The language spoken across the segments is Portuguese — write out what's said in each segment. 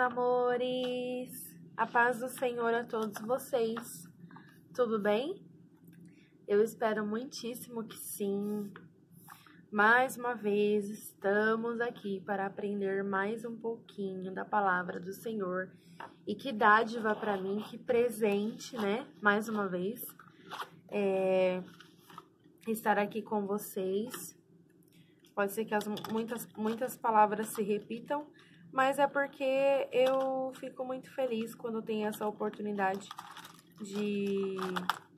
amores! A paz do Senhor a todos vocês. Tudo bem? Eu espero muitíssimo que sim. Mais uma vez, estamos aqui para aprender mais um pouquinho da palavra do Senhor. E que dádiva para mim, que presente, né? Mais uma vez, estar aqui com vocês. Pode ser que muitas palavras se repitam, mas é porque eu fico muito feliz quando tenho essa oportunidade de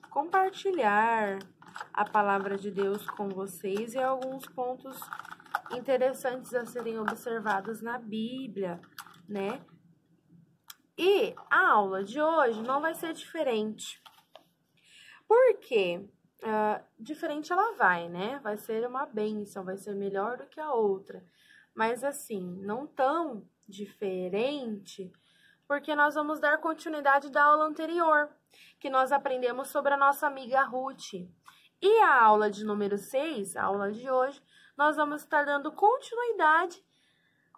compartilhar a palavra de Deus com vocês e alguns pontos interessantes a serem observados na Bíblia, né? E a aula de hoje não vai ser diferente. Por quê? Diferente ela vai, né? Vai ser uma bênção, vai ser melhor do que a outra. Mas assim, não tão diferente, porque nós vamos dar continuidade da aula anterior, que nós aprendemos sobre a nossa amiga Ruth. E a aula de número 6, a aula de hoje, nós vamos estar dando continuidade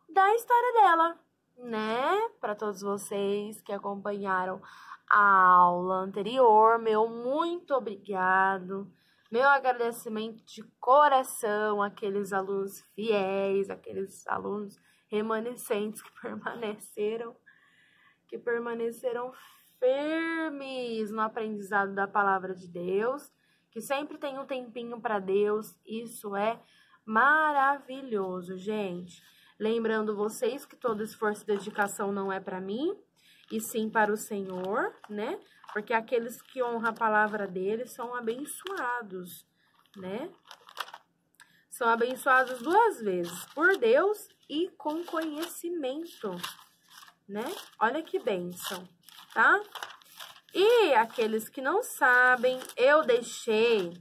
da história dela, né? Para todos vocês que acompanharam a aula anterior, meu muito obrigado, meu agradecimento de coração àqueles alunos fiéis, aqueles alunos remanescentes que permaneceram firmes no aprendizado da palavra de Deus, que sempre tem um tempinho para Deus. Isso é maravilhoso, gente. Lembrando vocês que todo esforço e dedicação não é para mim, e sim para o Senhor, né? Porque aqueles que honram a palavra dele são abençoados, né? São abençoados duas vezes, por Deus e com conhecimento, né? Olha que bênção, tá? E aqueles que não sabem, eu deixei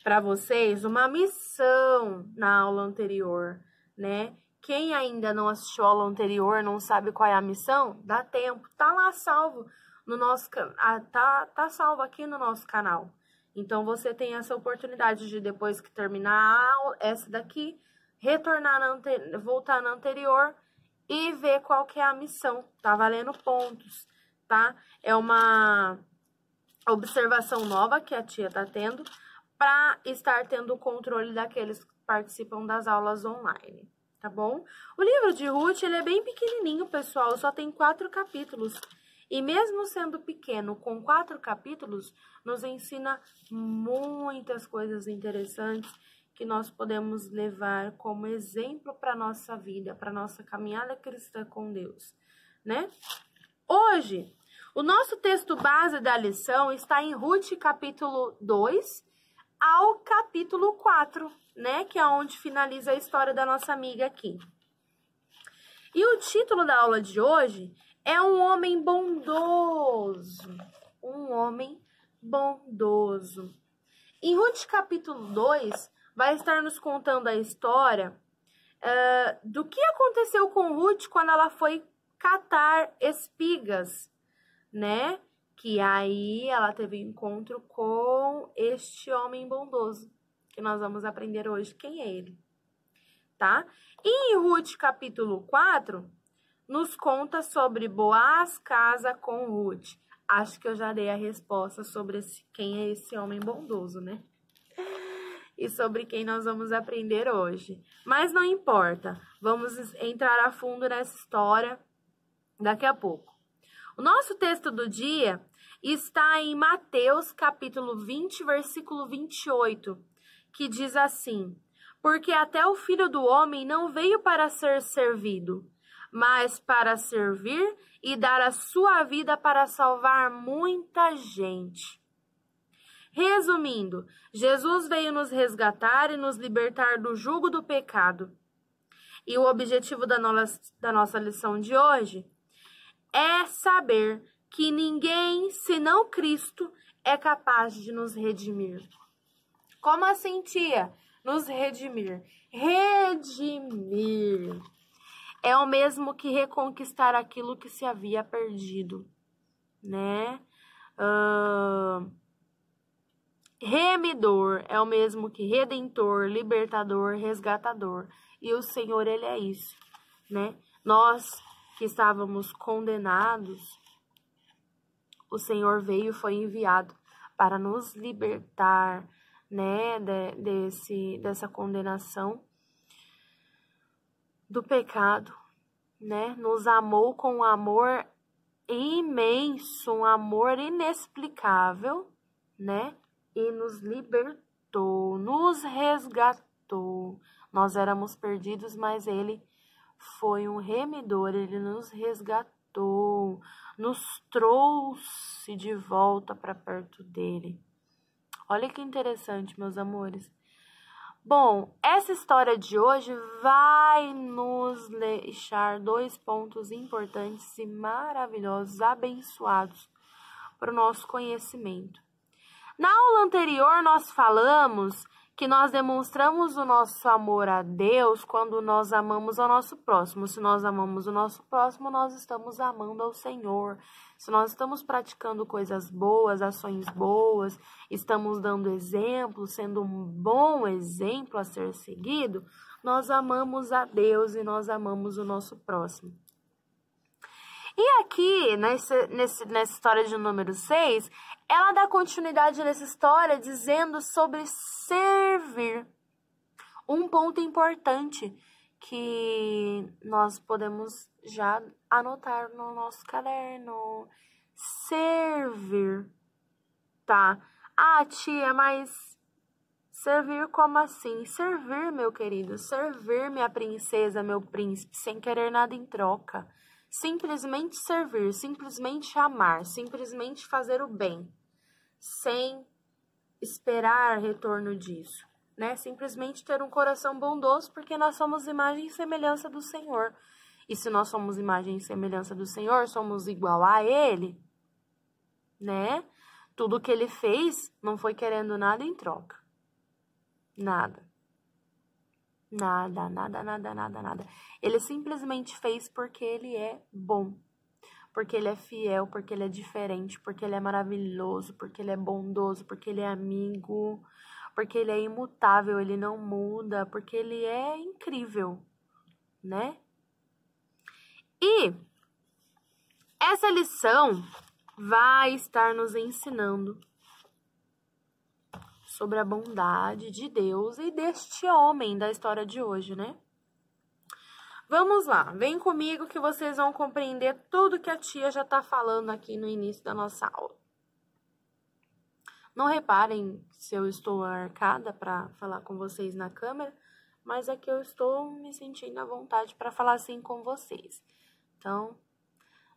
para vocês uma missão na aula anterior, né? Quem ainda não assistiu a aula anterior, não sabe qual é a missão, dá tempo, tá lá salvo no nosso tá salvo aqui no nosso canal. Então você tem essa oportunidade de, depois que terminar a aula, essa daqui, retornar voltar na anterior e ver qual que é a missão. Tá valendo pontos, tá? É uma observação nova que a tia tá tendo para estar tendo o controle daqueles que participam das aulas online. Tá bom? O livro de Ruth, ele é bem pequenininho, pessoal, só tem 4 capítulos. E mesmo sendo pequeno, com 4 capítulos, nos ensina muitas coisas interessantes que nós podemos levar como exemplo para nossa vida, para nossa caminhada cristã com Deus, né? Hoje, o nosso texto base da lição está em Ruth, capítulo 2, ao capítulo 4, né? Que é onde finaliza a história da nossa amiga aqui. E o título da aula de hoje é Um Homem Bondoso. Um Homem Bondoso. Em Ruth, capítulo 2, vai estar nos contando a história do que aconteceu com Ruth quando ela foi catar espigas, né? Que aí ela teve encontro com este homem bondoso, que nós vamos aprender hoje quem é ele, tá? E em Ruth, capítulo 4, nos conta sobre Boaz casa com Ruth. Acho que eu já dei a resposta sobre quem é esse homem bondoso, né? E sobre quem nós vamos aprender hoje. Mas não importa, vamos entrar a fundo nessa história daqui a pouco. O nosso texto do dia está em Mateus, capítulo 20, versículo 28, que diz assim: Porque até o Filho do Homem não veio para ser servido, mas para servir e dar a sua vida para salvar muita gente. Resumindo, Jesus veio nos resgatar e nos libertar do jugo do pecado. E o objetivo da nossa lição de hoje é saber que ninguém, senão Cristo, é capaz de nos redimir. Como assim, tia? Nos redimir. Redimir é o mesmo que reconquistar aquilo que se havia perdido, né? Remidor é o mesmo que redentor, libertador, resgatador. E o Senhor, ele é isso, né? Nós que estávamos condenados, o Senhor veio e foi enviado para nos libertar, né, dessa condenação do pecado, né? Nos amou com um amor imenso, um amor inexplicável, né? E nos libertou, nos resgatou. Nós éramos perdidos, mas Ele foi um remidor, Ele nos resgatou, nos trouxe de volta para perto dele. Olha que interessante, meus amores. Bom, essa história de hoje vai nos deixar 2 pontos importantes e maravilhosos, abençoados para o nosso conhecimento. Na aula anterior, nós falamos que nós demonstramos o nosso amor a Deus quando nós amamos ao nosso próximo. Se nós amamos o nosso próximo, nós estamos amando ao Senhor. Se nós estamos praticando coisas boas, ações boas, estamos dando exemplo, sendo um bom exemplo a ser seguido, nós amamos a Deus e nós amamos o nosso próximo. E aqui, nessa história de número 6, ela dá continuidade nessa história dizendo sobre servir. Um ponto importante que nós podemos já anotar no nosso caderno. Servir, tá? Ah, tia, mas servir como assim? Servir, meu querido, servir, minha princesa, meu príncipe, sem querer nada em troca. Simplesmente servir, simplesmente amar, simplesmente fazer o bem, sem esperar retorno disso, né? Simplesmente ter um coração bondoso, porque nós somos imagem e semelhança do Senhor. E se nós somos imagem e semelhança do Senhor, somos igual a Ele, né? Tudo que Ele fez não foi querendo nada em troca. Nada. Nada, nada, nada, nada, nada. Ele simplesmente fez porque Ele é bom, porque Ele é fiel, porque Ele é diferente, porque Ele é maravilhoso, porque Ele é bondoso, porque Ele é amigo, porque Ele é imutável, Ele não muda, porque Ele é incrível, né? E essa lição vai estar nos ensinando sobre a bondade de Deus e deste homem da história de hoje, né? Vamos lá, vem comigo que vocês vão compreender tudo que a tia já tá falando aqui no início da nossa aula. Não reparem se eu estou arcada para falar com vocês na câmera, mas é que eu estou me sentindo à vontade para falar assim com vocês. Então,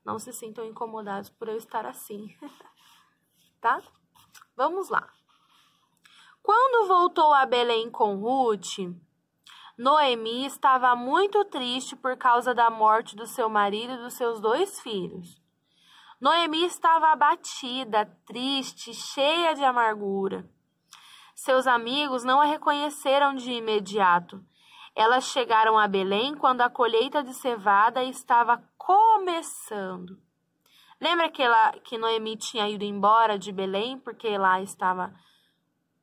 não se sintam incomodados por eu estar assim, tá? Vamos lá. Quando voltou a Belém com Ruth, Noemi estava muito triste por causa da morte do seu marido e dos seus 2 filhos. Noemi estava abatida, triste, cheia de amargura. Seus amigos não a reconheceram de imediato. Elas chegaram a Belém quando a colheita de cevada estava começando. Lembra que Noemi tinha ido embora de Belém porque lá estava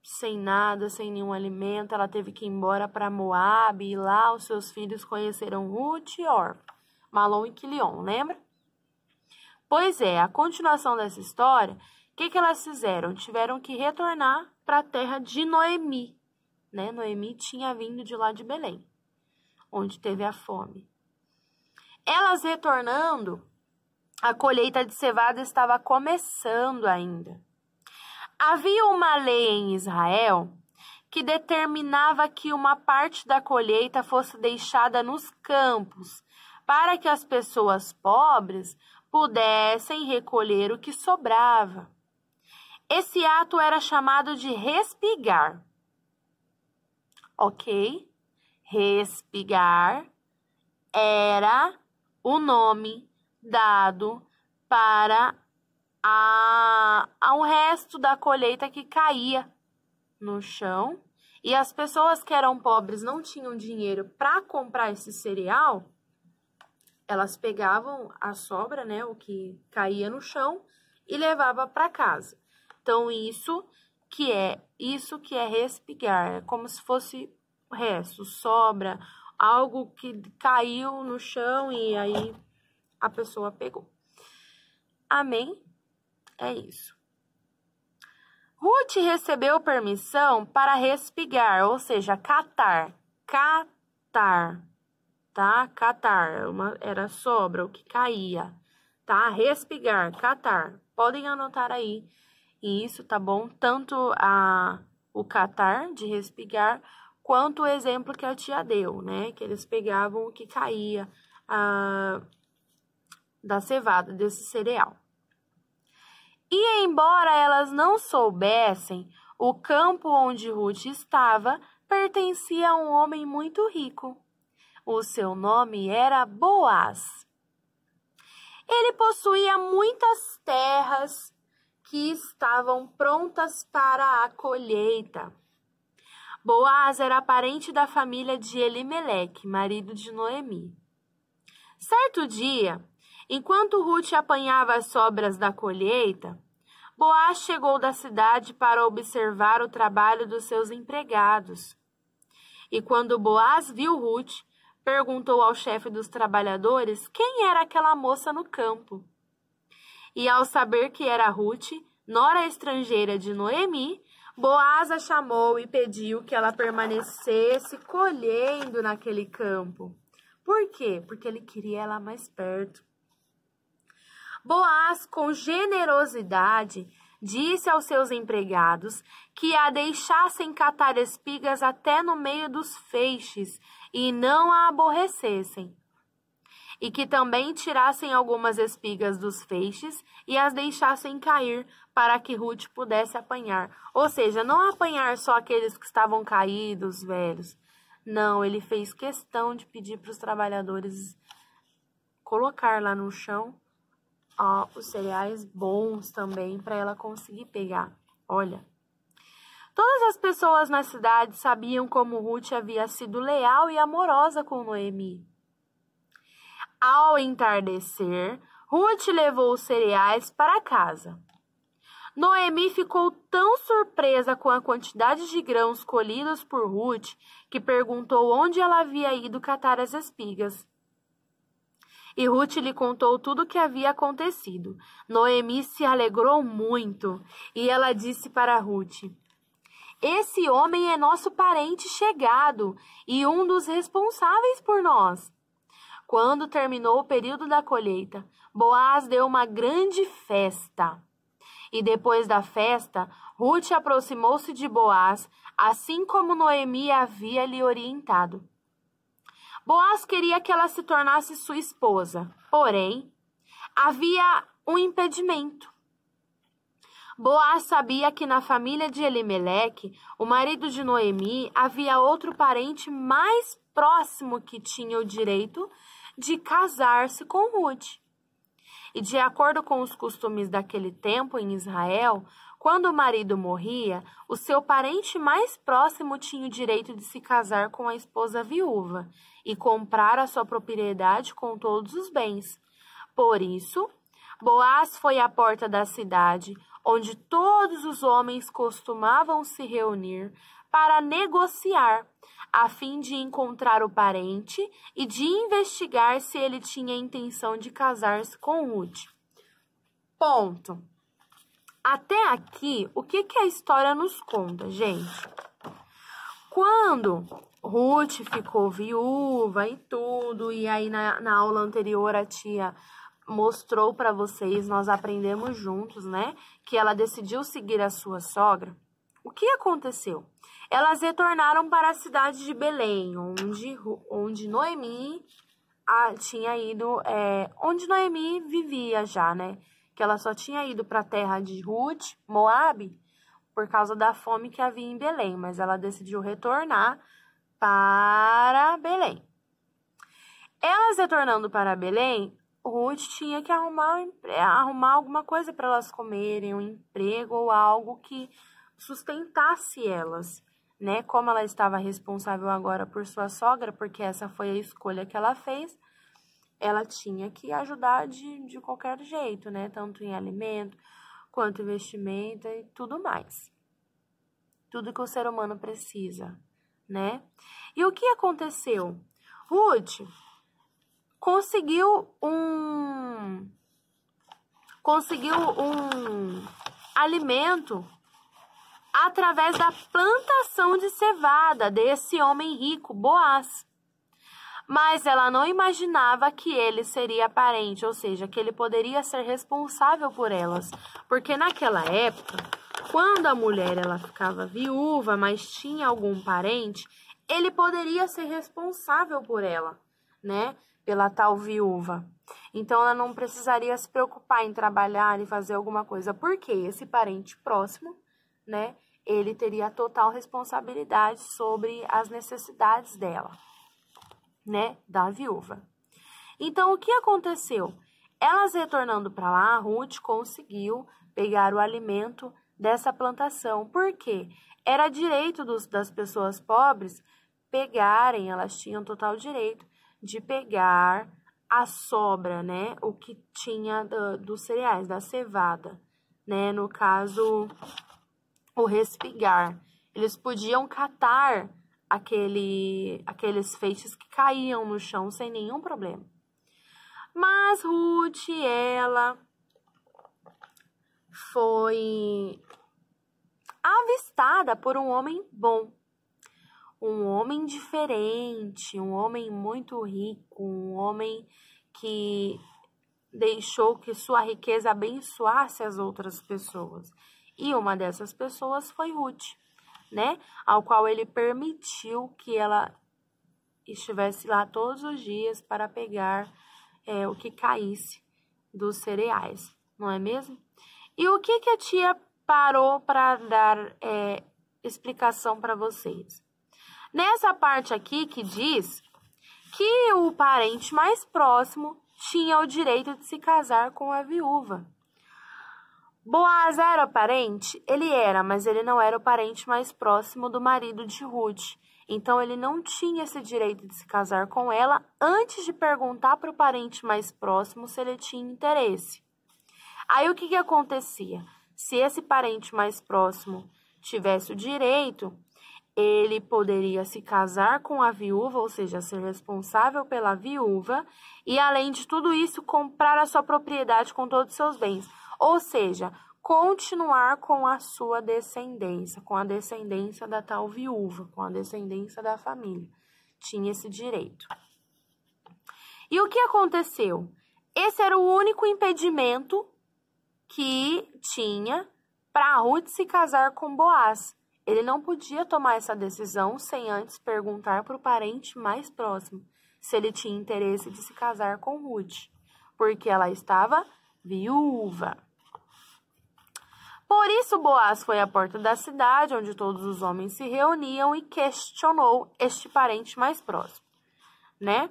sem nada, sem nenhum alimento? Ela teve que ir embora para Moabe e lá os seus filhos conheceram Ruth e Orpa, Malom e Quilion, lembra? Pois é, a continuação dessa história, o que elas fizeram? Tiveram que retornar para a terra de Noemi, né? Noemi tinha vindo de lá de Belém, onde teve a fome. Elas retornando, a colheita de cevada estava começando ainda. Havia uma lei em Israel que determinava que uma parte da colheita fosse deixada nos campos, para que as pessoas pobres pudessem recolher o que sobrava. Esse ato era chamado de respigar. Ok? Respigar era o nome dado para ao resto da colheita que caía no chão, e as pessoas que eram pobres não tinham dinheiro para comprar esse cereal, elas pegavam a sobra, né, o que caía no chão, e levava para casa. Então, isso que é respigar, é como se fosse o resto, sobra, algo que caiu no chão e aí a pessoa pegou. Amém? É isso. Ruth recebeu permissão para respigar, ou seja, catar, tá? Catar, era sobra, o que caía, tá? Respigar, catar. Podem anotar aí isso, tá bom? Tanto o catar, de respigar, quanto o exemplo que a tia deu, né? Que eles pegavam o que caía da cevada, desse cereal. E embora elas não soubessem, o campo onde Ruth estava pertencia a um homem muito rico. O seu nome era Boaz. Ele possuía muitas terras que estavam prontas para a colheita. Boaz era parente da família de Elimeleque, marido de Noemi. Certo dia, enquanto Ruth apanhava as sobras da colheita, Boaz chegou da cidade para observar o trabalho dos seus empregados. E quando Boaz viu Ruth, perguntou ao chefe dos trabalhadores quem era aquela moça no campo. E ao saber que era Ruth, nora estrangeira de Noemi, Boaz a chamou e pediu que ela permanecesse colhendo naquele campo. Por quê? Porque ele queria ela mais perto. Boaz, com generosidade, disse aos seus empregados que a deixassem catar espigas até no meio dos feixes e não a aborrecessem, e que também tirassem algumas espigas dos feixes e as deixassem cair para que Ruth pudesse apanhar. Ou seja, não apanhar só aqueles que estavam caídos, velhos. Não, ele fez questão de pedir para os trabalhadores colocar lá no chão os cereais bons também para ela conseguir pegar. Olha, todas as pessoas na cidade sabiam como Ruth havia sido leal e amorosa com Noemi. Ao entardecer, Ruth levou os cereais para casa. Noemi ficou tão surpresa com a quantidade de grãos colhidos por Ruth que perguntou onde ela havia ido catar as espigas. E Ruth lhe contou tudo o que havia acontecido. Noemi se alegrou muito e ela disse para Ruth: "Esse homem é nosso parente chegado e um dos responsáveis por nós." Quando terminou o período da colheita, Boaz deu uma grande festa. E depois da festa, Ruth aproximou-se de Boaz, assim como Noemi havia lhe orientado. Boaz queria que ela se tornasse sua esposa, porém, havia um impedimento. Boaz sabia que na família de Elimeleque, o marido de Noemi, havia outro parente mais próximo que tinha o direito de casar-se com Ruth. E de acordo com os costumes daquele tempo em Israel, quando o marido morria, o seu parente mais próximo tinha o direito de se casar com a esposa viúva e comprar a sua propriedade com todos os bens. Por isso, Boaz foi à porta da cidade, onde todos os homens costumavam se reunir para negociar, a fim de encontrar o parente e de investigar se ele tinha intenção de casar-se com Ruth. Ponto. Até aqui, o que a história nos conta, gente? Quando Ruth ficou viúva e tudo, e aí na aula anterior a tia mostrou para vocês, nós aprendemos juntos, né? Que ela decidiu seguir a sua sogra. O que aconteceu? Elas retornaram para a cidade de Belém, onde Noemi tinha ido, onde Noemi vivia já, né? Que ela só tinha ido para a terra de Ruth, Moabe, por causa da fome que havia em Belém, mas ela decidiu retornar para Belém. Elas retornando para Belém, Ruth tinha que arrumar alguma coisa para elas comerem, um emprego ou algo que sustentasse elas, né? Como ela estava responsável agora por sua sogra, porque essa foi a escolha que ela fez, ela tinha que ajudar de qualquer jeito, né? Tanto em alimento, quanto em vestimenta e tudo mais. Tudo que o ser humano precisa, né? E o que aconteceu? Ruth, conseguiu um alimento através da plantação de cevada desse homem rico, Boaz. Mas ela não imaginava que ele seria parente, ou seja, que ele poderia ser responsável por elas. Porque naquela época, quando a mulher ela ficava viúva, mas tinha algum parente, ele poderia ser responsável por ela, né? Pela tal viúva. Então, ela não precisaria se preocupar em trabalhar e fazer alguma coisa, porque esse parente próximo, né? Ele teria total responsabilidade sobre as necessidades dela, né? Da viúva. Então, o que aconteceu? Elas retornando para lá, Ruth conseguiu pegar o alimento dessa plantação. Por quê? Era direito das pessoas pobres pegarem, elas tinham total direito de pegar a sobra, né? O que tinha dos cereais, da cevada, né? No caso, o respigar. Eles podiam catar aqueles feixes que caíam no chão sem nenhum problema. Mas Ruth, ela foi avistada por um homem bom, um homem diferente, um homem muito rico, um homem que deixou que sua riqueza abençoasse as outras pessoas. E uma dessas pessoas foi Ruth, né? Ao qual ele permitiu que ela estivesse lá todos os dias para pegar o que caísse dos cereais, não é mesmo? E o que a tia parou para dar explicação para vocês? Nessa parte aqui que diz que o parente mais próximo tinha o direito de se casar com a viúva. Boaz era parente? Ele era, mas ele não era o parente mais próximo do marido de Ruth. Então, ele não tinha esse direito de se casar com ela antes de perguntar para o parente mais próximo se ele tinha interesse. Aí, o que acontecia? Se esse parente mais próximo tivesse o direito, ele poderia se casar com a viúva, ou seja, ser responsável pela viúva, e, além de tudo isso, comprar a sua propriedade com todos os seus bens. Ou seja, continuar com a sua descendência, com a descendência da tal viúva, com a descendência da família. Tinha esse direito. E o que aconteceu? Esse era o único impedimento que tinha para Ruth se casar com Boaz. Ele não podia tomar essa decisão sem antes perguntar para o parente mais próximo se ele tinha interesse de se casar com Ruth, porque ela estava viúva. Por isso, Boaz foi à porta da cidade, onde todos os homens se reuniam, e questionou este parente mais próximo, né?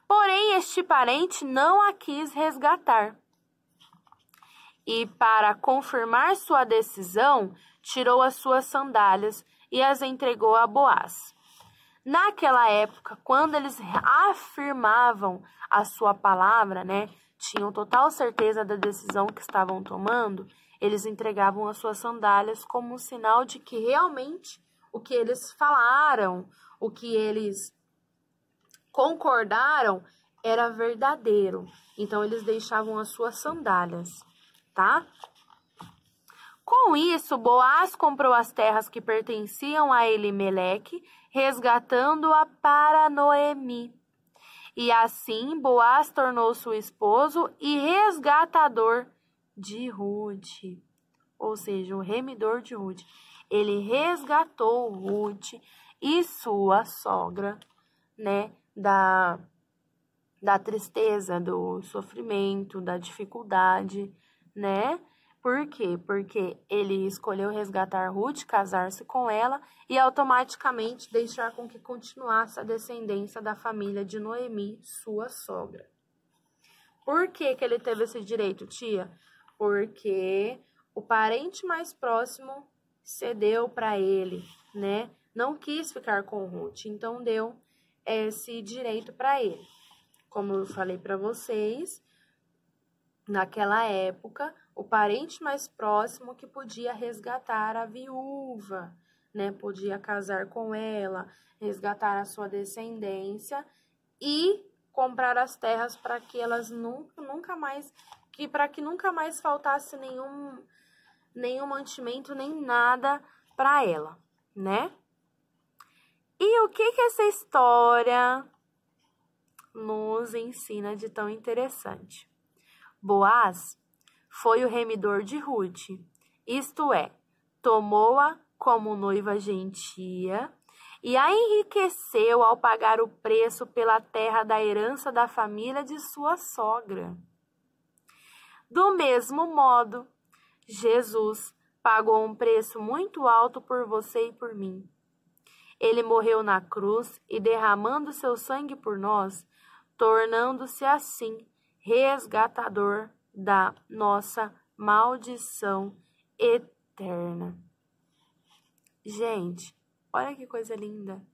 Porém, este parente não a quis resgatar. E, para confirmar sua decisão, tirou as suas sandálias e as entregou a Boaz. Naquela época, quando eles afirmavam a sua palavra, né, tinham total certeza da decisão que estavam tomando, eles entregavam as suas sandálias como um sinal de que realmente o que eles falaram, o que eles concordaram era verdadeiro. Então, eles deixavam as suas sandálias, tá? Com isso, Boaz comprou as terras que pertenciam a Elimeleque, resgatando-a para Noemi. E assim, Boaz tornou-se o esposo e resgatador de Ruth, ou seja, o remidor de Ruth. Ele resgatou Ruth e sua sogra, né, da tristeza, do sofrimento, da dificuldade, né? Por quê? Porque ele escolheu resgatar Ruth, casar-se com ela e automaticamente deixar com que continuasse a descendência da família de Noemi, sua sogra. Por que ele teve esse direito, tia? Porque o parente mais próximo cedeu para ele, né? Não quis ficar com Ruth, então deu esse direito para ele. Como eu falei para vocês, naquela época, o parente mais próximo que podia resgatar a viúva, né? Podia casar com ela, resgatar a sua descendência e comprar as terras para que elas nunca mais, para que nunca mais faltasse nenhum mantimento, nem nada para ela, né? E o que essa história nos ensina de tão interessante? Boaz foi o remidor de Ruth, isto é, tomou-a como noiva gentia e a enriqueceu ao pagar o preço pela terra da herança da família de sua sogra. Do mesmo modo, Jesus pagou um preço muito alto por você e por mim. Ele morreu na cruz e derramando seu sangue por nós, tornando-se assim resgatador da nossa maldição eterna. Gente, olha que coisa linda.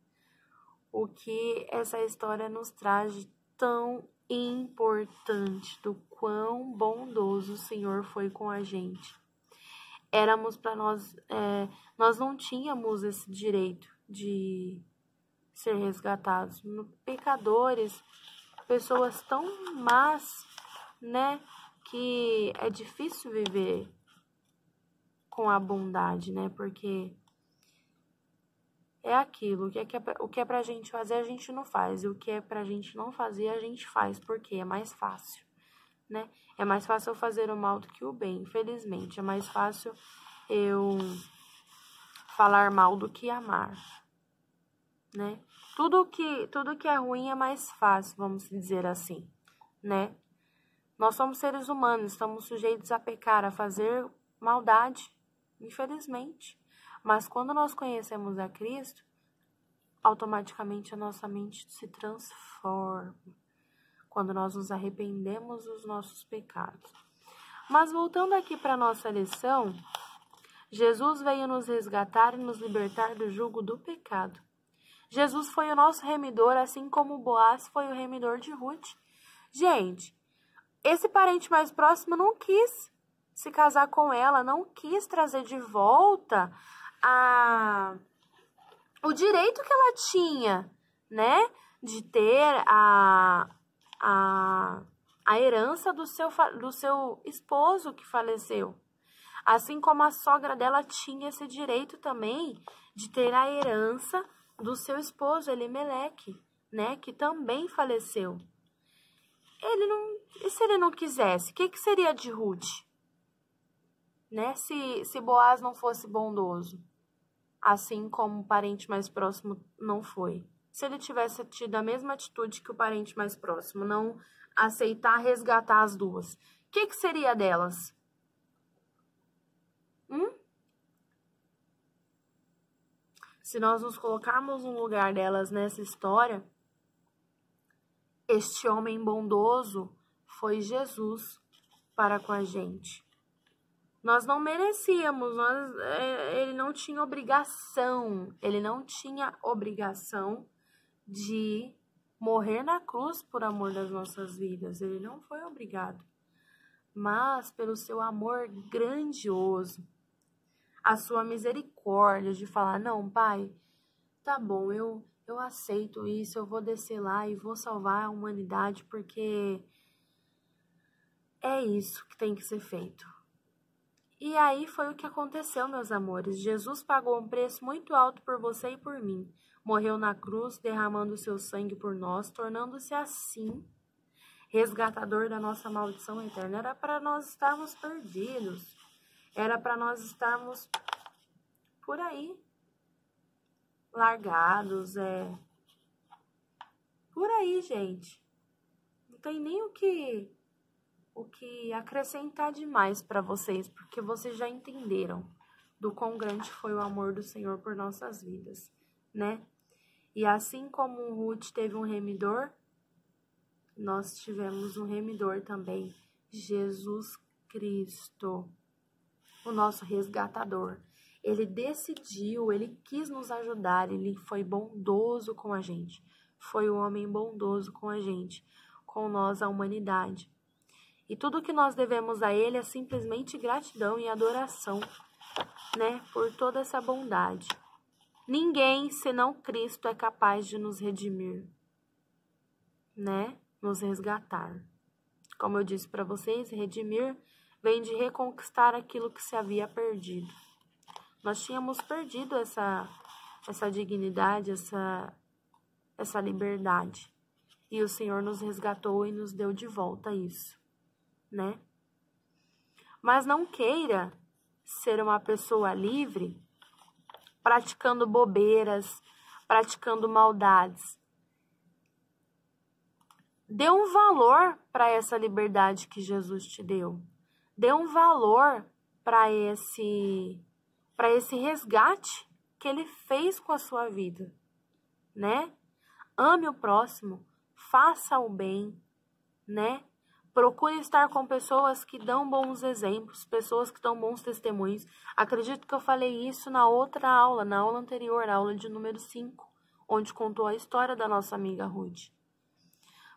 O que essa história nos traz de tão importante, do quão bondoso o Senhor foi com a gente. Éramos para nós, nós não tínhamos esse direito de ser resgatados. Pecadores, pessoas tão más, né, que é difícil viver com a bondade, né, porque é aquilo, o que é pra gente fazer, a gente não faz, e o que é pra gente não fazer, a gente faz, porque é mais fácil, né, é mais fácil eu fazer o mal do que o bem, infelizmente, é mais fácil eu falar mal do que amar, né, tudo que é ruim é mais fácil, vamos dizer assim, né, nós somos seres humanos, estamos sujeitos a pecar, a fazer maldade, infelizmente, mas quando nós conhecemos a Cristo, automaticamente a nossa mente se transforma, quando nós nos arrependemos dos nossos pecados. Mas voltando aqui para a nossa lição, Jesus veio nos resgatar e nos libertar do jugo do pecado. Jesus foi o nosso remidor, assim como Boaz foi o remidor de Ruth. Gente, esse parente mais próximo não quis se casar com ela, não quis trazer de volta o direito que ela tinha, né, de ter a herança do seu esposo que faleceu. Assim como a sogra dela tinha esse direito também de ter a herança do seu esposo, Elimeleque, né, que também faleceu. E se ele não quisesse, o que seria de Ruth? Né, se Boaz não fosse bondoso, assim como o parente mais próximo não foi. Se ele tivesse tido a mesma atitude que o parente mais próximo, não aceitar resgatar as duas, o que seria delas? Se nós nos colocarmos no lugar delas nessa história, este homem bondoso foi Jesus para com a gente. Nós não merecíamos, ele não tinha obrigação, de morrer na cruz por amor das nossas vidas, ele não foi obrigado. Mas pelo seu amor grandioso, a sua misericórdia de falar, não, pai, tá bom, eu aceito isso, eu vou descer lá e vou salvar a humanidade, porque é isso que tem que ser feito. E aí foi o que aconteceu, meus amores. Jesus pagou um preço muito alto por você e por mim. Morreu na cruz, derramando seu sangue por nós, tornando-se assim resgatador da nossa maldição eterna. Era para nós estarmos perdidos. Era para nós estarmos por aí, largados, por aí, gente. Não tem nem o que acrescentar demais para vocês, porque vocês já entenderam do quão grande foi o amor do Senhor por nossas vidas, né? E assim como Ruth teve um remidor, nós tivemos um remidor também, Jesus Cristo, o nosso resgatador. Ele decidiu, ele quis nos ajudar, ele foi bondoso com a gente, foi um homem bondoso com a gente, com nós, a humanidade. E tudo que nós devemos a ele é simplesmente gratidão e adoração, né, por toda essa bondade. Ninguém, senão Cristo, é capaz de nos redimir, né? nos resgatar. Como eu disse para vocês, redimir vem de reconquistar aquilo que se havia perdido. Nós tínhamos perdido essa dignidade, essa liberdade. E o Senhor nos resgatou e nos deu de volta isso, né? Mas não queira ser uma pessoa livre praticando bobeiras, praticando maldades. Dê um valor para essa liberdade que Jesus te deu. Dê um valor para esse resgate que ele fez com a sua vida, né? Ame o próximo, faça o bem, né? Procure estar com pessoas que dão bons exemplos, pessoas que dão bons testemunhos. Acredito que eu falei isso na outra aula, na aula anterior, na aula de número 5, onde contou a história da nossa amiga Ruth.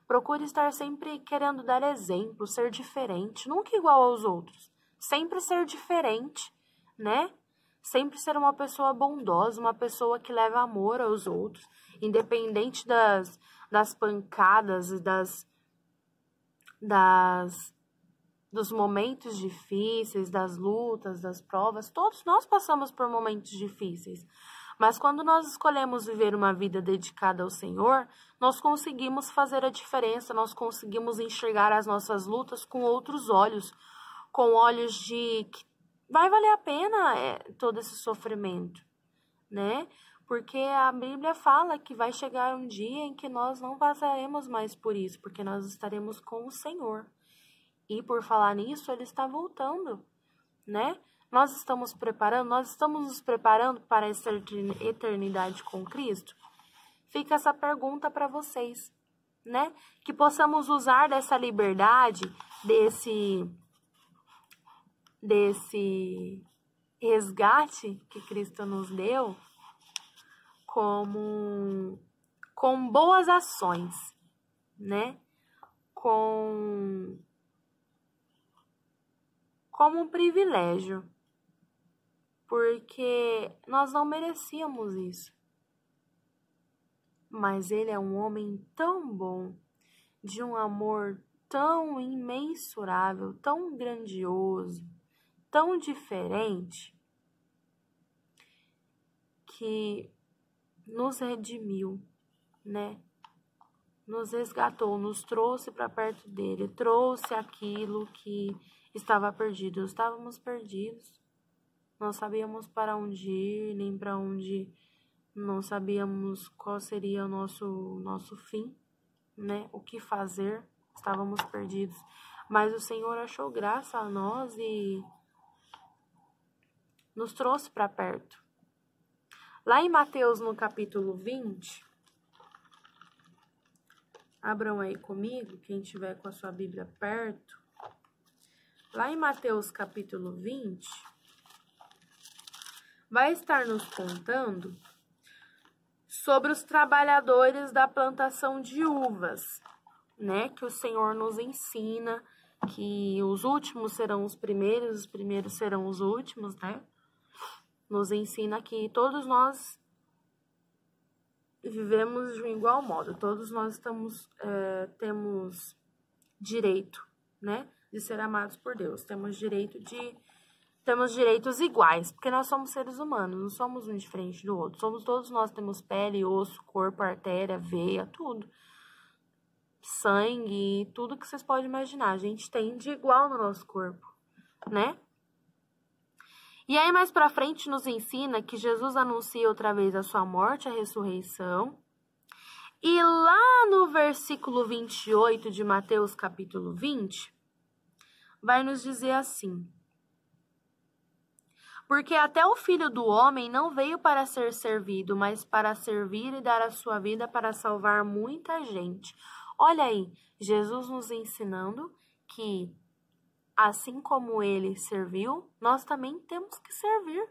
Procure estar sempre querendo dar exemplo, ser diferente, nunca igual aos outros. Sempre ser diferente, né? Sempre ser uma pessoa bondosa, uma pessoa que leva amor aos outros, independente das pancadas e dos momentos difíceis, das lutas, das provas. Todos nós passamos por momentos difíceis. Mas quando nós escolhemos viver uma vida dedicada ao Senhor, nós conseguimos fazer a diferença, nós conseguimos enxergar as nossas lutas com outros olhos, com olhos de que vai valer a pena todo esse sofrimento, né? Porque a Bíblia fala que vai chegar um dia em que nós não passaremos mais por isso, porque nós estaremos com o Senhor. E por falar nisso, Ele está voltando, né? Nós estamos nos preparando para essa eternidade com Cristo? Fica essa pergunta para vocês, né? Que possamos usar dessa liberdade, desse resgate que Cristo nos deu, com boas ações, né? Como um privilégio, porque nós não merecíamos isso. Mas Ele é um homem tão bom, de um amor tão imensurável, tão grandioso, tão diferente, que nos redimiu, né? Nos resgatou, nos trouxe para perto dele, trouxe aquilo que estava perdido. Estávamos perdidos, não sabíamos para onde ir, nem para onde, não sabíamos qual seria o nosso fim, né? O que fazer, estávamos perdidos. Mas o Senhor achou graça a nós e nos trouxe para perto. Lá em Mateus, no capítulo 20, abram aí comigo, quem tiver com a sua Bíblia perto. Lá em Mateus, capítulo 20, vai estar nos contando sobre os trabalhadores da plantação de uvas, né? Que o Senhor nos ensina que os últimos serão os primeiros serão os últimos, né? Nos ensina que todos nós vivemos de um igual modo, todos nós temos direito, né, de ser amados por Deus, temos direitos iguais, porque nós somos seres humanos, não somos um diferente do outro, todos nós temos pele, osso, corpo, artéria, veia, tudo, sangue, tudo que vocês podem imaginar, a gente tem de igual no nosso corpo, né? E aí, mais pra frente, nos ensina que Jesus anuncia outra vez a sua morte, a ressurreição. E lá no versículo 28 de Mateus, capítulo 20, vai nos dizer assim: porque até o Filho do Homem não veio para ser servido, mas para servir e dar a sua vida para salvar muita gente. Olha aí, Jesus nos ensinando que assim como ele serviu, nós também temos que servir,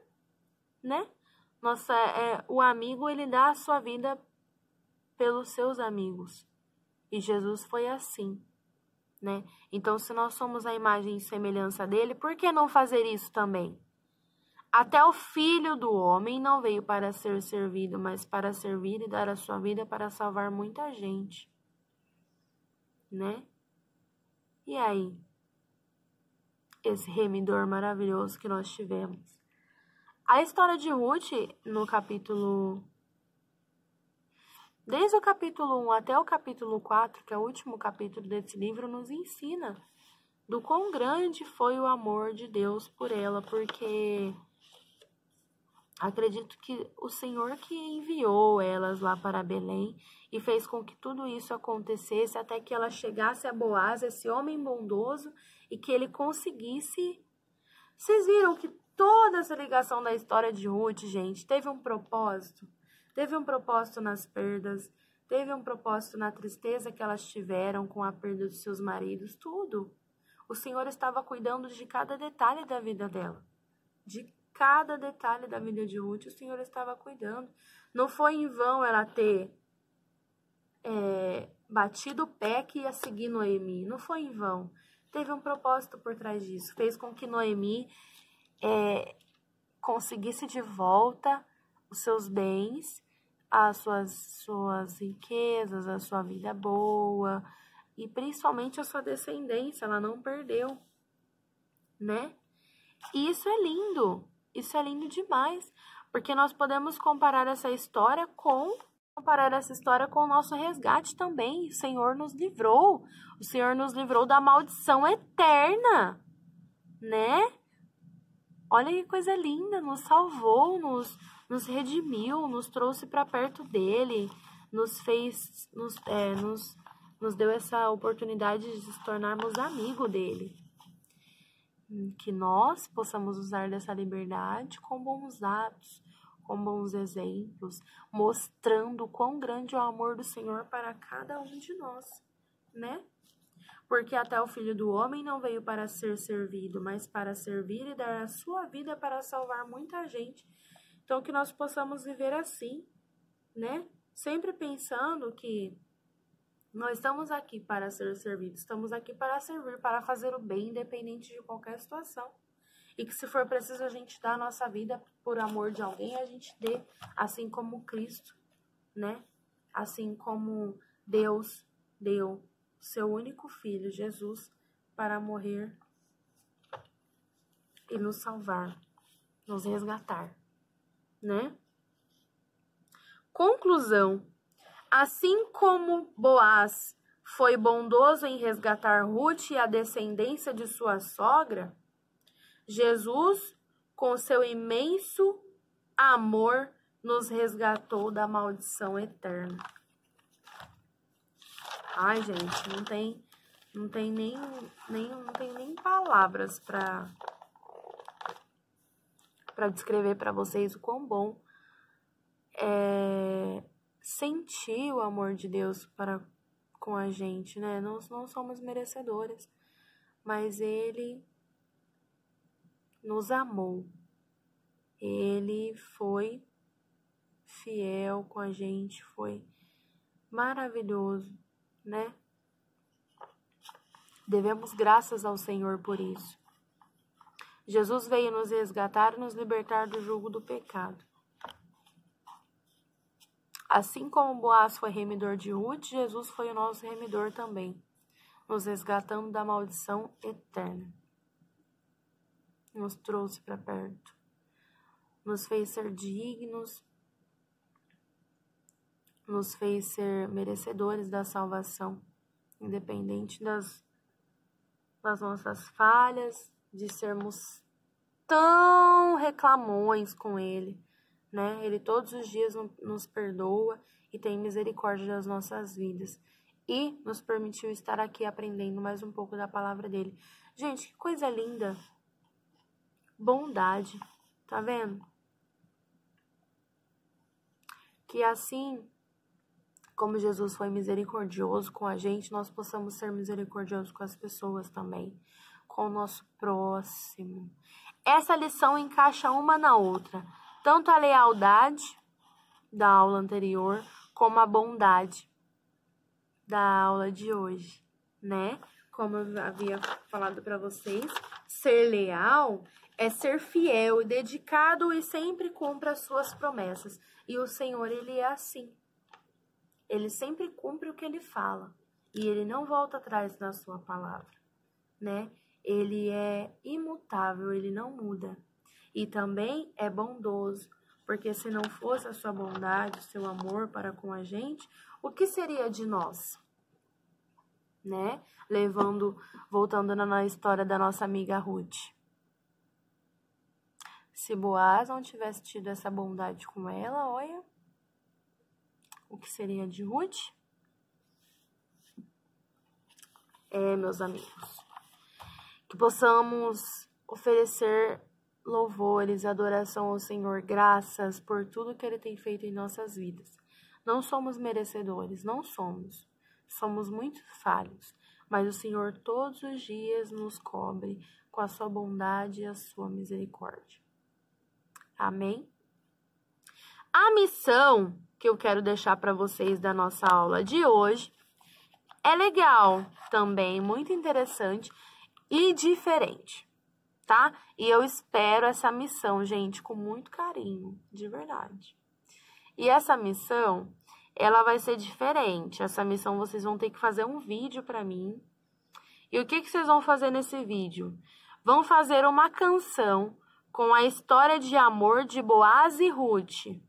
né? O amigo, ele dá a sua vida pelos seus amigos. E Jesus foi assim, né? Então, se nós somos a imagem e semelhança dele, por que não fazer isso também? Até o Filho do Homem não veio para ser servido, mas para servir e dar a sua vida para salvar muita gente, né? E aí? Esse remidor maravilhoso que nós tivemos. A história de Ruth, no capítulo... Desde o capítulo 1 até o capítulo 4, que é o último capítulo desse livro, nos ensina do quão grande foi o amor de Deus por ela, porque acredito que o Senhor que enviou elas lá para Belém e fez com que tudo isso acontecesse até que ela chegasse a Boaz, esse homem bondoso, e que ele conseguisse... Vocês viram que toda essa ligação da história de Ruth, gente, teve um propósito? Teve um propósito nas perdas, teve um propósito na tristeza que elas tiveram com a perda dos seus maridos, tudo. O Senhor estava cuidando de cada detalhe da vida dela. De cada detalhe da vida de Ruth, o Senhor estava cuidando. Não foi em vão ela ter batido o pé que ia seguir Noemi. Não foi em vão. Teve um propósito por trás disso. Fez com que Noemi conseguisse de volta os seus bens, as suas riquezas, a sua vida boa e principalmente a sua descendência. Ela não perdeu, né? E isso é lindo demais, porque nós podemos comparar essa história com o nosso resgate também. O Senhor nos livrou da maldição eterna, né? Olha que coisa linda, nos salvou, nos redimiu, nos trouxe para perto dele, nos deu essa oportunidade de nos tornarmos amigos dele. Que nós possamos usar dessa liberdade com bons atos, com bons exemplos, mostrando o quão grande é o amor do Senhor para cada um de nós, né? Porque até o Filho do Homem não veio para ser servido, mas para servir e dar a sua vida para salvar muita gente. Então, que nós possamos viver assim, né? Sempre pensando que nós estamos aqui para ser servidos, estamos aqui para servir, para fazer o bem, independente de qualquer situação. E que se for preciso a gente dar a nossa vida por amor de alguém, a gente dê, assim como Cristo, né? Assim como Deus deu seu único filho, Jesus, para morrer e nos salvar, nos resgatar, né? Conclusão. Assim como Boaz foi bondoso em resgatar Ruth e a descendência de sua sogra, Jesus, com seu imenso amor, nos resgatou da maldição eterna. Ai, gente, não tem nem palavras para descrever para vocês o quão bom é sentir o amor de Deus com a gente, né? Nós não somos merecedores, mas Ele nos amou. Ele foi fiel com a gente, foi maravilhoso, né? Devemos graças ao Senhor por isso. Jesus veio nos resgatar e nos libertar do jugo do pecado. Assim como Boaz foi remidor de Ruth, Jesus foi o nosso remidor também, nos resgatando da maldição eterna. Nos trouxe para perto, nos fez ser dignos, nos fez ser merecedores da salvação, independente das nossas falhas, de sermos tão reclamões com Ele, né? Ele todos os dias nos perdoa e tem misericórdia das nossas vidas. E nos permitiu estar aqui aprendendo mais um pouco da palavra dele. Gente, que coisa linda. Bondade. Tá vendo? Que assim como Jesus foi misericordioso com a gente, nós possamos ser misericordiosos com as pessoas também. Com o nosso próximo. Essa lição encaixa uma na outra. Tanto a lealdade da aula anterior, como a bondade da aula de hoje, né? Como eu havia falado para vocês, ser leal é ser fiel e dedicado e sempre cumpre as suas promessas. E o Senhor, Ele é assim. Ele sempre cumpre o que Ele fala. e ele não volta atrás na sua palavra, né? Ele é imutável, ele não muda. E também é bondoso, porque se não fosse a sua bondade, o seu amor para com a gente, o que seria de nós? Né? Voltando na história da nossa amiga Ruth. Se Boaz não tivesse tido essa bondade com ela, olha, o que seria de Ruth? Meus amigos, que possamos oferecer louvores, adoração ao Senhor, graças por tudo que Ele tem feito em nossas vidas. Não somos merecedores, não somos. Somos muito falhos, mas o Senhor todos os dias nos cobre com a sua bondade e a sua misericórdia. Amém? A missão que eu quero deixar para vocês da nossa aula de hoje é legal também, muito interessante e diferente, tá? E eu espero essa missão, gente, com muito carinho, de verdade. E essa missão, ela vai ser diferente. Essa missão vocês vão ter que fazer um vídeo para mim. E o que vocês vão fazer nesse vídeo? Vão fazer uma canção com a história de amor de Boaz e Ruth.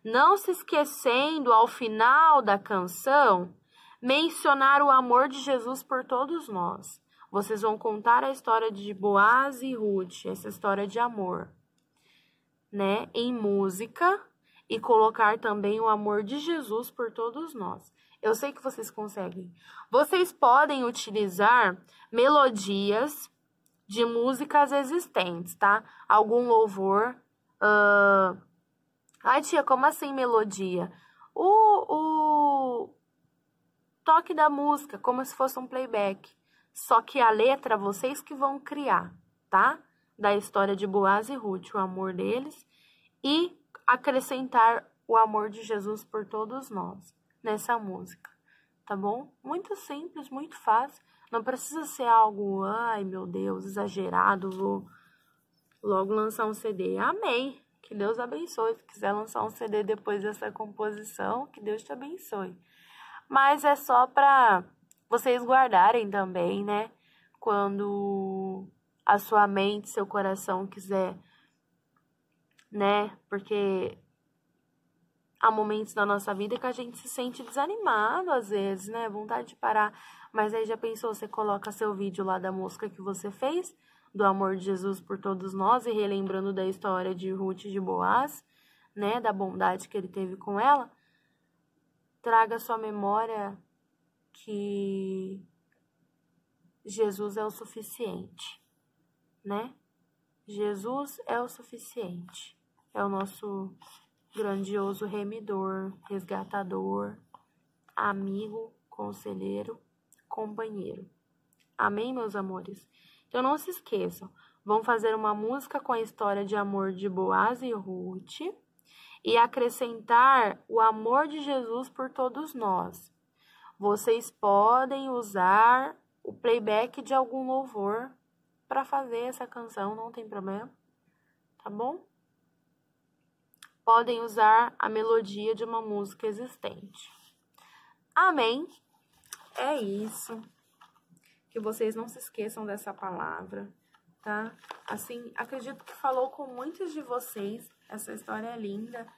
Não se esquecendo, ao final da canção, mencionar o amor de Jesus por todos nós. Vocês vão contar a história de Boaz e Ruth, essa história de amor, né, em música, e colocar também o amor de Jesus por todos nós. Eu sei que vocês conseguem. Vocês podem utilizar melodias de músicas existentes, tá? Algum louvor. Ai, tia, como assim melodia? O toque da música, como se fosse um playback. Só que a letra, vocês que vão criar, tá? Da história de Boaz e Ruth, o amor deles. E acrescentar o amor de Jesus por todos nós nessa música, tá bom? Muito simples, muito fácil. Não precisa ser algo, ai meu Deus, exagerado, vou logo lançar um CD. Amém! Que Deus abençoe. Se quiser lançar um CD depois dessa composição, que Deus te abençoe. Mas é só para vocês guardarem também, né? Quando a sua mente, seu coração quiser, né? Porque há momentos na nossa vida que a gente se sente desanimado às vezes, né? Vontade de parar. Mas aí já pensou, você coloca seu vídeo lá da música que você fez, do amor de Jesus por todos nós, e relembrando da história de Ruth e de Boaz, né? Da bondade que ele teve com ela. Traga à sua memória que Jesus é o suficiente, né? Jesus é o suficiente. É o nosso grandioso remidor, resgatador, amigo, conselheiro, companheiro. Amém, meus amores? Então não se esqueçam, vão fazer uma música com a história de amor de Boaz e Ruth e acrescentar o amor de Jesus por todos nós. Vocês podem usar o playback de algum louvor para fazer essa canção, não tem problema, tá bom? Podem usar a melodia de uma música existente. Amém? É isso. Que vocês não se esqueçam dessa palavra, tá? Assim, acredito que falou com muitos de vocês. Essa história é linda,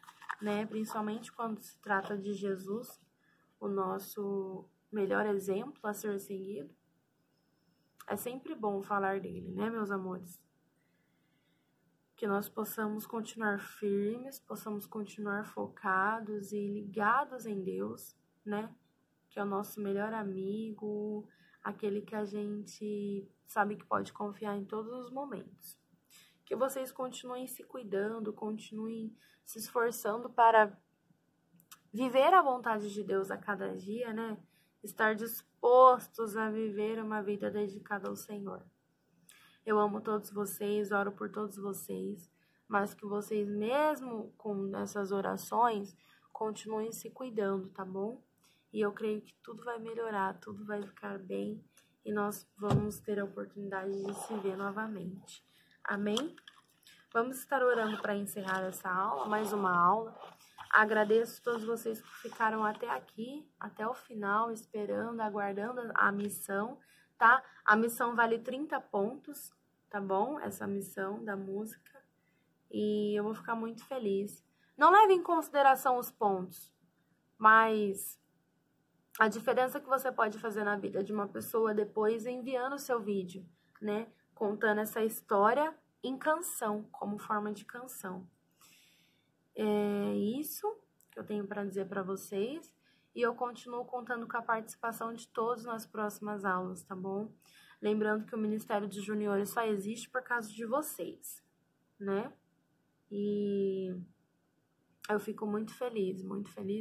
né? Principalmente quando se trata de Jesus, o nosso melhor exemplo a ser seguido. É sempre bom falar dele, né, meus amores? Que nós possamos continuar firmes, possamos continuar focados e ligados em Deus, né? Que é o nosso melhor amigo, aquele que a gente sabe que pode confiar em todos os momentos. Que vocês continuem se cuidando, continuem se esforçando para viver a vontade de Deus a cada dia, né? Estar dispostos a viver uma vida dedicada ao Senhor. Eu amo todos vocês, oro por todos vocês, mas que vocês, mesmo com essas orações, continuem se cuidando, tá bom? E eu creio que tudo vai melhorar, tudo vai ficar bem e nós vamos ter a oportunidade de se ver novamente. Amém? Vamos estar orando para encerrar essa aula, mais uma aula. Agradeço todos vocês que ficaram até aqui, até o final, esperando, aguardando a missão, tá? A missão vale 30 pontos, tá bom? Essa missão da música. E eu vou ficar muito feliz. Não leve em consideração os pontos, mas a diferença que você pode fazer na vida de uma pessoa depois enviando o seu vídeo, né? Contando essa história em canção, como forma de canção. É isso que eu tenho para dizer para vocês. E eu continuo contando com a participação de todos nas próximas aulas, tá bom? Lembrando que o Ministério de Juniores só existe por causa de vocês, né? E eu fico muito feliz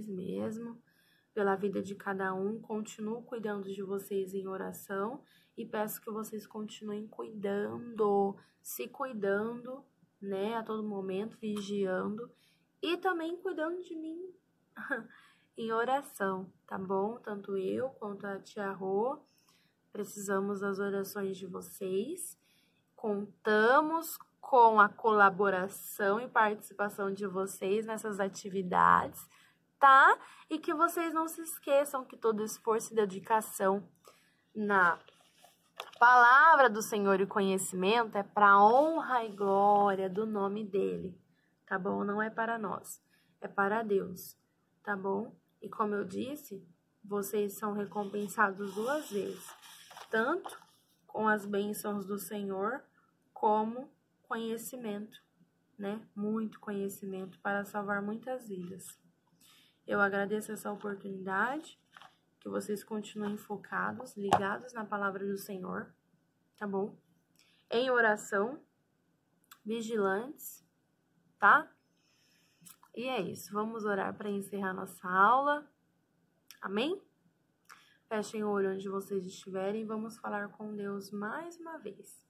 mesmo pela vida de cada um. Continuo cuidando de vocês em oração e peço que vocês continuem cuidando, se cuidando, né, a todo momento, vigiando e também cuidando de mim em oração, tá bom? Tanto eu quanto a tia Rô precisamos das orações de vocês. Contamos com a colaboração e participação de vocês nessas atividades, tá? E que vocês não se esqueçam que todo esforço e dedicação na palavra do Senhor e conhecimento é para honra e glória do nome dele, tá bom? Não é para nós, é para Deus, tá bom? E como eu disse, vocês são recompensados 2 vezes, tanto com as bênçãos do Senhor, como conhecimento, né? Muito conhecimento para salvar muitas vidas. Eu agradeço essa oportunidade, que vocês continuem focados, ligados na palavra do Senhor, tá bom? Em oração, vigilantes, tá? E é isso, vamos orar para encerrar nossa aula. Amém? Fechem o olho onde vocês estiverem e vamos falar com Deus mais uma vez.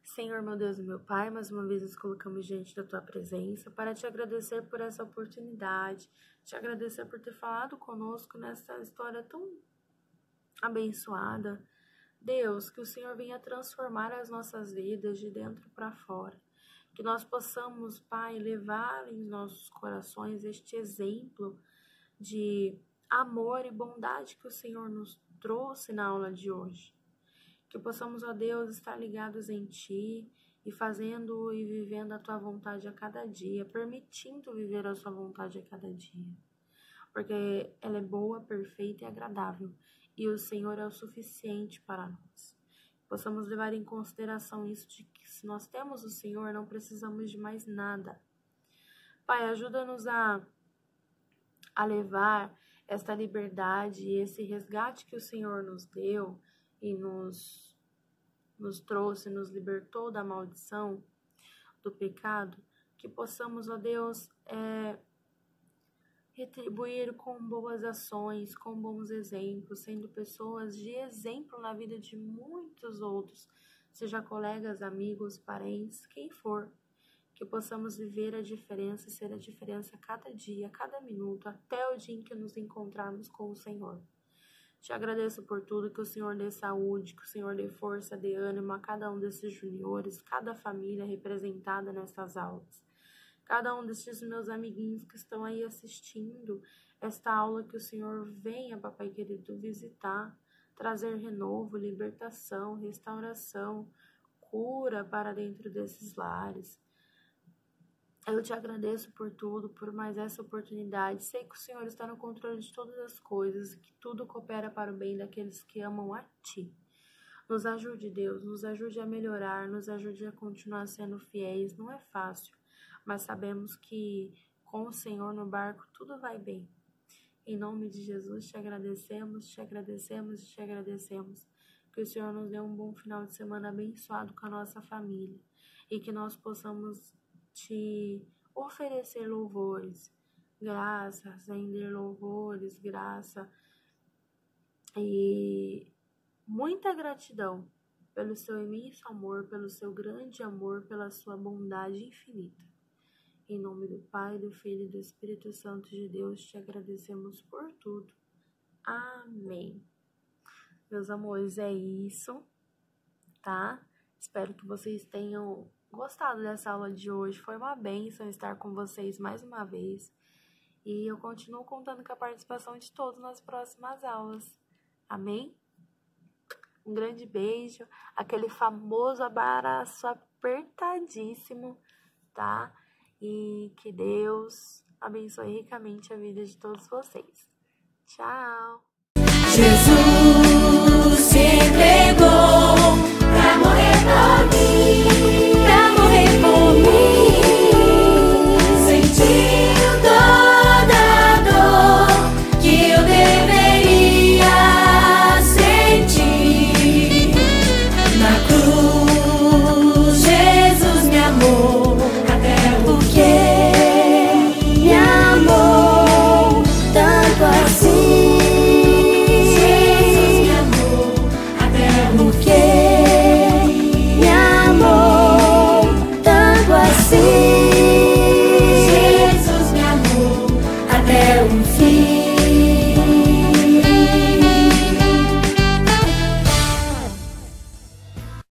Senhor, meu Deus e meu Pai, mais uma vez nos colocamos diante da Tua presença para Te agradecer por essa oportunidade, Te agradecer por ter falado conosco nessa história tão abençoada. Deus, que o Senhor venha transformar as nossas vidas de dentro para fora. Que nós possamos, Pai, levar em nossos corações este exemplo de amor e bondade que o Senhor nos trouxe na aula de hoje. Que possamos, ó Deus, estar ligados em Ti e fazendo e vivendo a Tua vontade a cada dia, permitindo viver a Sua vontade a cada dia. Porque ela é boa, perfeita e agradável, e o Senhor é o suficiente para nós. Possamos levar em consideração isso de que se nós temos o Senhor, não precisamos de mais nada. Pai, ajuda-nos a levar esta liberdade e esse resgate que o Senhor nos deu e nos trouxe, nos libertou da maldição, do pecado, que possamos, ó Deus, retribuir com boas ações, com bons exemplos, sendo pessoas de exemplo na vida de muitos outros, seja colegas, amigos, parentes, quem for, que possamos viver a diferença, ser a diferença a cada dia, a cada minuto, até o dia em que nos encontrarmos com o Senhor. Te agradeço por tudo, que o Senhor dê saúde, que o Senhor dê força, dê ânimo a cada um desses juniores, cada família representada nessas aulas. Cada um desses meus amiguinhos que estão aí assistindo esta aula, que o Senhor venha, Papai querido, visitar, trazer renovo, libertação, restauração, cura para dentro desses lares. Eu te agradeço por tudo, por mais essa oportunidade. Sei que o Senhor está no controle de todas as coisas, que tudo coopera para o bem daqueles que amam a Ti. Nos ajude, Deus, nos ajude a melhorar, nos ajude a continuar sendo fiéis. Não é fácil, mas sabemos que com o Senhor no barco tudo vai bem. Em nome de Jesus, te agradecemos, te agradecemos, te agradecemos. Que o Senhor nos dê um bom final de semana abençoado com a nossa família e que nós possamos Te oferecer louvores, graças, render louvores, graça e muita gratidão pelo seu imenso amor, pelo seu grande amor, pela sua bondade infinita. Em nome do Pai, do Filho e do Espírito Santo de Deus, te agradecemos por tudo. Amém. Meus amores, é isso, tá? Espero que vocês tenham gostado dessa aula de hoje. Foi uma bênção estar com vocês mais uma vez. E eu continuo contando com a participação de todos nas próximas aulas. Amém? Um grande beijo, aquele famoso abraço apertadíssimo, tá? E que Deus abençoe ricamente a vida de todos vocês. Tchau! Jesus se entregou pra morrer por mim, pra morrer por mim. Sentiu toda a dor que eu deveria sentir. Na cruz Jesus me amou, até porque me amou tanto assim. Jesus me amou até o fim.